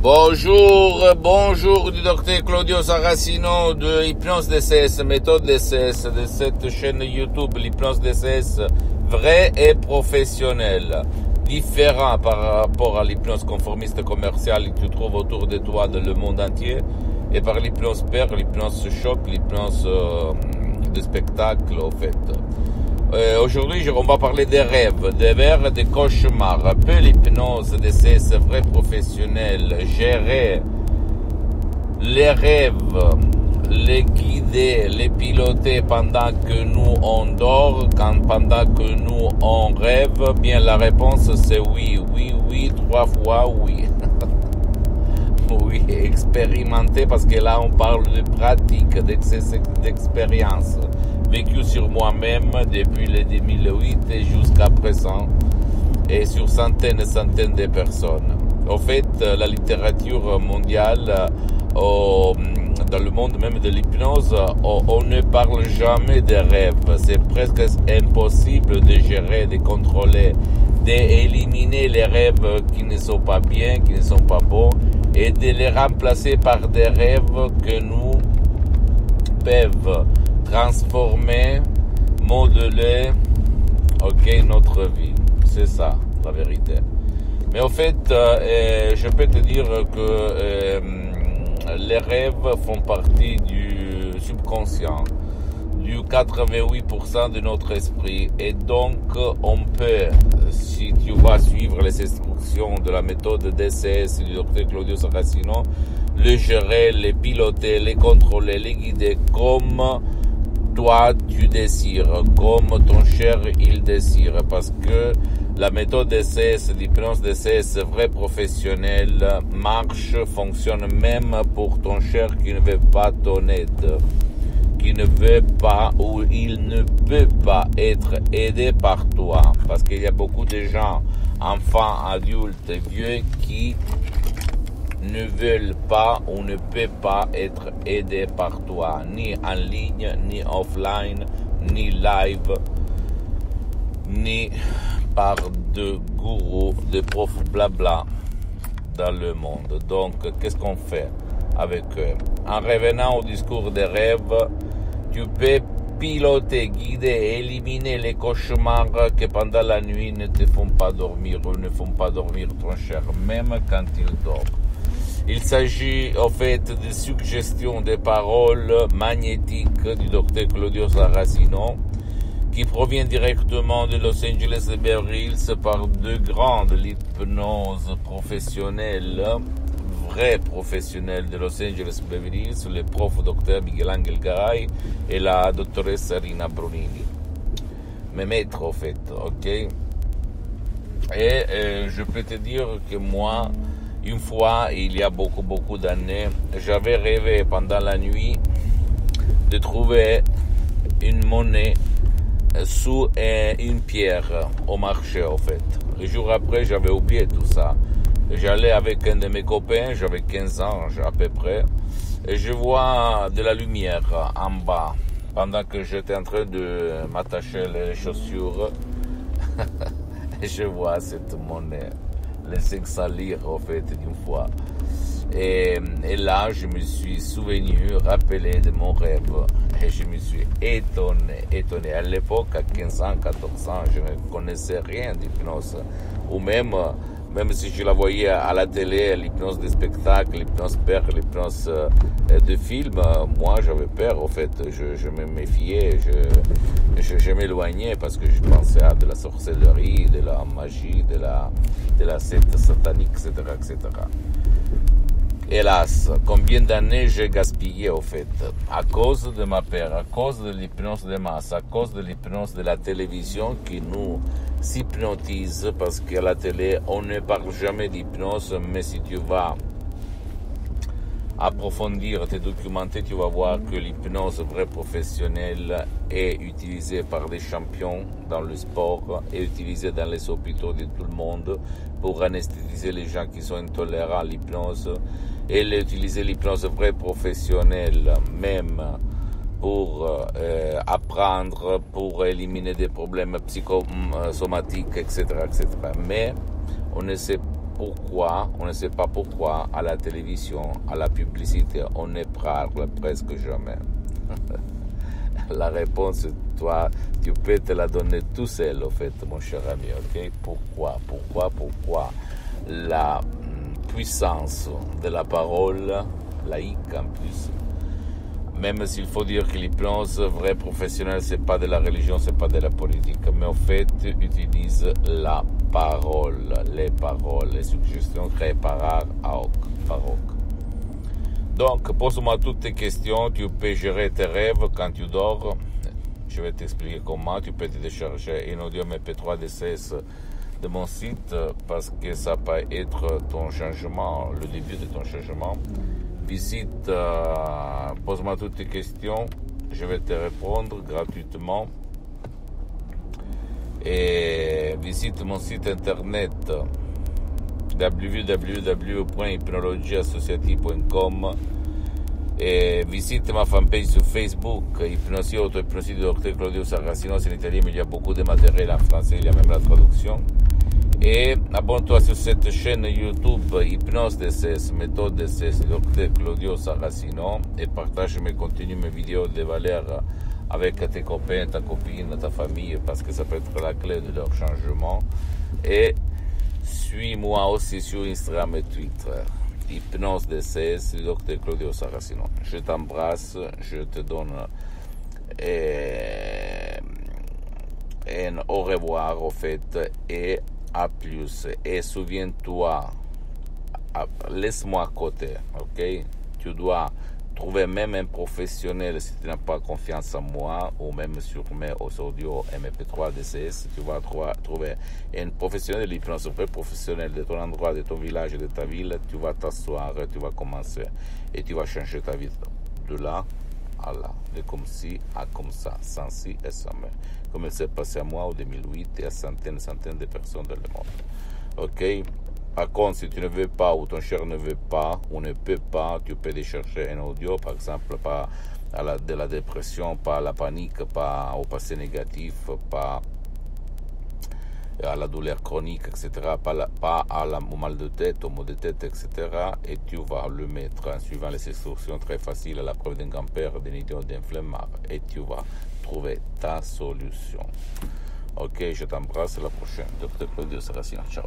Bonjour du docteur Claudio Saracino de Hypnose DCS, méthode DCS, de cette chaîne YouTube, l'hypnose DCS, vrai et professionnel, différent par rapport à l'hypnose conformiste commerciale que tu trouves autour de toi dans le monde entier, et par l'hypnose pair, l'hypnose choc, l'hypnose de spectacle, au fait. Aujourd'hui, on va parler des rêves, des vers, des cauchemars. Un peu l'hypnose DCS vrai professionnel, gérer les rêves, les guider, les piloter pendant que nous on dort, pendant que nous on rêve. Bien, la réponse c'est oui, 3 fois oui. Oui, expérimenter, parce que là on parle de pratique, d'expérience vécue sur moi-même depuis le 2008 et jusqu'à présent, et sur centaines et centaines de personnes. En fait, la littérature mondiale, dans le monde même de l'hypnose, on ne parle jamais des rêves. C'est presque impossible de gérer, de contrôler, d'éliminer les rêves qui ne sont pas bien, qui ne sont pas bons, et de les remplacer par des rêves que nous peuvent transformer, modeler, notre vie. C'est ça, la vérité. Mais en fait, je peux te dire que les rêves font partie du subconscient, du 88% de notre esprit. Et donc, on peut, si tu vas suivre les instructions de la méthode DCS du docteur Claudio Saracino, les gérer, les piloter, les contrôler, les guider comme toi tu désires, comme ton cher il désire, parce que la méthode DCS, l'hypnose DCS vrai professionnel marche, fonctionne même pour ton cher qui ne veut pas ton aide, qui ne veut pas ou il ne peut pas être aidé par toi, parce qu'il y a beaucoup de gens, enfants, adultes, vieux, qui ne veulent pas ou ne peuvent pas être aidés par toi, ni en ligne, ni offline, ni live, ni par de gourous, de profs blabla dans le monde. Donc, qu'est-ce qu'on fait avec eux? En revenant au discours des rêves, tu peux piloter, guider, éliminer les cauchemars que pendant la nuit ne te font pas dormir ou ne font pas dormir ton cher, même quand il dort. Il s'agit en fait de suggestions de paroles magnétiques du docteur Claudio Saracino, qui provient directement de Los Angeles et Beverly Hills par deux grandes l'hypnose professionnelle, vrais professionnels de Los Angeles et Beverly Hills, le prof docteur Miguel Angel Garay et la doctoresse Rina Brunini. Mes maîtres en fait, Et je peux te dire que moi, une fois, il y a beaucoup d'années, j'avais rêvé pendant la nuit de trouver une monnaie sous une pierre au marché, en fait. Le jour après, j'avais oublié tout ça. J'allais avec un de mes copains, j'avais 15 ans à peu près, et je vois de la lumière en bas, pendant que j'étais en train de m'attacher les chaussures, et je vois cette monnaie laisser salir en fait d'une fois. Et là, je me suis souvenu, rappelé de mon rêve, et je me suis étonné. À l'époque, à 15 ans, 14 ans, je ne connaissais rien d'hypnose, ou même si je la voyais à la télé, l'hypnose de spectacle, l'hypnose pair, l'hypnose de film, moi j'avais peur en fait, je me méfiais, je m'éloignais parce que je pensais à de la sorcellerie, de la magie, de la secte satanique, etc. Hélas, combien d'années j'ai gaspillé au fait, à cause de ma peur, à cause de l'hypnose de masse, à cause de l'hypnose de la télévision qui nous hypnotise, parce qu'à la télé, on ne parle jamais d'hypnose, mais si tu vas approfondir, te documenter, tu vas voir que l'hypnose vraie professionnelle est utilisée par des champions dans le sport, est utilisée dans les hôpitaux de tout le monde pour anesthésier les gens qui sont intolérants à l'hypnose. Elle a utilisé l'hypnose vraie professionnelle, même pour apprendre, pour éliminer des problèmes psychosomatiques, etc. Mais on ne sait pourquoi, on ne sait pas pourquoi, à la télévision, à la publicité, on ne parle presque jamais. La réponse, toi, tu peux te la donner tout seul, en fait, mon cher ami, ok? Pourquoi la puissance de la parole, laïque en plus, même s'il faut dire que l'hypnose vraie professionnelle, c'est pas de la religion, c'est pas de la politique, mais en fait, utilise la parole, les suggestions créées par Baroque. Donc, pose-moi toutes tes questions, tu peux gérer tes rêves quand tu dors. Je vais t'expliquer comment. Tu peux te décharger un audio MP3 DCS de mon site parce que ça peut être ton changement, le début de ton changement. Visite, pose-moi toutes tes questions, je vais te répondre gratuitement. Et visite mon site internet www.hypnologieassociative.com et visite ma fanpage sur Facebook, Hypnosie Auto-Hypnosie du Dr Claudio Saracino, c'est en italien, mais il y a beaucoup de matériel en français, il y a même la traduction. Et abonne-toi sur cette chaîne YouTube Hypnose DCS, méthode DCS, Dr Claudio Saracino, et partage mes contenus, mes vidéos de valeur avec tes copains, ta copine, ta famille, parce que ça peut être la clé de leur changement. Et suis-moi aussi sur Instagram et Twitter. Hypnose DCS, Dr Claudio Saracino. Je t'embrasse, je te donne un au revoir au fait et à plus. Et souviens-toi, laisse-moi à côté, ok? Tu dois trouver même un professionnel si tu n'as pas confiance en moi, ou même sur mes audios MP3 DCS, tu vas trouver un professionnel de l'hypnose, un professionnel de ton endroit, de ton village, de ta ville. Tu vas t'asseoir, tu vas commencer et tu vas changer ta vie de là à là, de comme ci à comme ça, sans ci et sans mais, comme il s'est passé à moi en 2008 et à centaines de personnes dans le monde. Ok? Par contre, si tu ne veux pas ou ton cher ne veut pas ou ne peut pas, tu peux chercher un audio, par exemple, pas de la dépression, pas à la panique, pas au passé négatif, pas à la douleur chronique, etc., pas au mal de tête, au maux de tête, etc., et tu vas le mettre en suivant les instructions très faciles à la preuve d'un grand-père, d'un idiot, d'un flemmard, et tu vas trouver ta solution. Ok, je t'embrasse, à la prochaine. Dr Claudio Saracino, ciao.